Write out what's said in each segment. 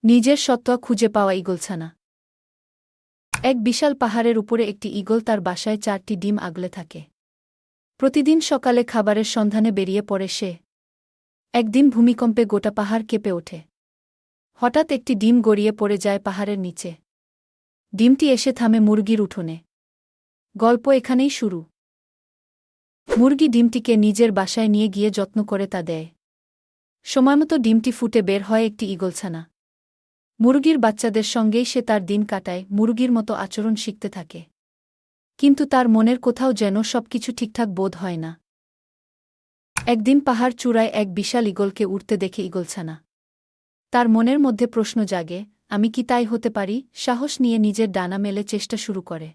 নিজের সত্ত্বা খুঁজে পাওয়া ঈগলছানা। এক বিশাল পাহাড়ের উপরে একটি ঈগল তার বাসায় 4টি ডিম আগলে থাকে। প্রতিদিন সকালে খাবারের সন্ধানে বেরিয়ে পড়ে সে। একদিন ভূমিকম্পে গোটা পাহাড় কেঁপে ওঠে। হঠাৎ একটি ডিম গড়িয়ে পড়ে যায় পাহাড়ের নিচে। ডিমটি এসে থামে মুরগির উঠোনে। গল্প এখানেই শুরু। মুরগি ডিমটিকে নিজের বাসায় নিয়ে গিয়ে যত্ন করে তা দেয়। সময়মতো ডিমটি ফুটে বের হয় একটি ঈগলছানা। মুরগির বাচ্চাদের সঙ্গেই সে তার দিন কাটায়, মুরগির মতো আচরণ শিখতে থাকে। কিন্তু তার মনের কোথাও যেন সবকিছু ঠিকঠাক বোধ হয় না। একদিন পাহাড় চূড়ায় এক বিশাল ঈগলকে উড়তে দেখে ঈগলছানা। তার মনের মধ্যে প্রশ্ন জাগে, আমি কি তাই হতে পারি? সাহস নিয়ে নিজের ডানা মেলে চেষ্টা শুরু করে।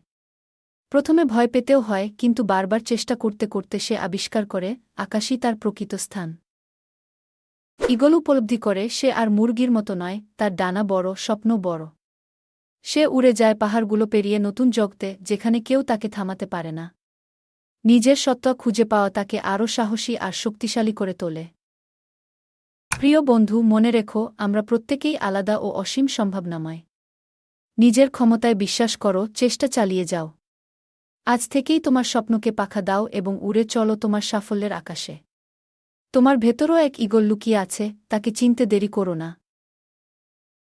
প্রথমে ভয় পেতেও হয়, কিন্তু বারবার চেষ্টা করতে করতে সে আবিষ্কার করে আকাশই তার প্রকৃত স্থান। ঈগল উপলব্ধি করে সে আর মুরগির মতো নয়, তার ডানা বড়, স্বপ্ন বড়। সে উড়ে যায় পাহাড়গুলো পেরিয়ে নতুন জগতে, যেখানে কেউ তাকে থামাতে পারে না। নিজের সত্ত্বা খুঁজে পাওয়া তাকে আরও সাহসী আর শক্তিশালী করে তোলে। প্রিয় বন্ধু, মনে রেখো, আমরা প্রত্যেকেই আলাদা ও অসীম সম্ভাবনাময়। নিজের ক্ষমতায় বিশ্বাস করো, চেষ্টা চালিয়ে যাও। আজ থেকেই তোমার স্বপ্নকে পাখা দাও এবং উড়ে চলো তোমার সাফল্যের আকাশে। তোমার ভেতরও এক ঈগল লুকিয়ে আছে, তাকে চিনতে দেরি করো না।